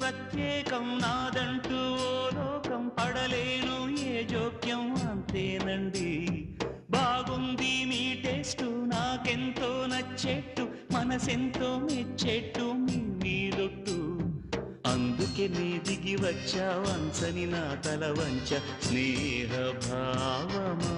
ప్రత్యేకం నాదంటూ ఓ లోకం పడలేను ఏ జోక్యం అంతేనండి బాగుంది మీ టేస్టు నాకెంతో నచ్చేట్టు మనసెంతో మెచ్చేట్టు మీ మీదొట్టు అందుకే నీ దిగి వచ్చా వంచని నా తల వంచ స్నేహ భావమా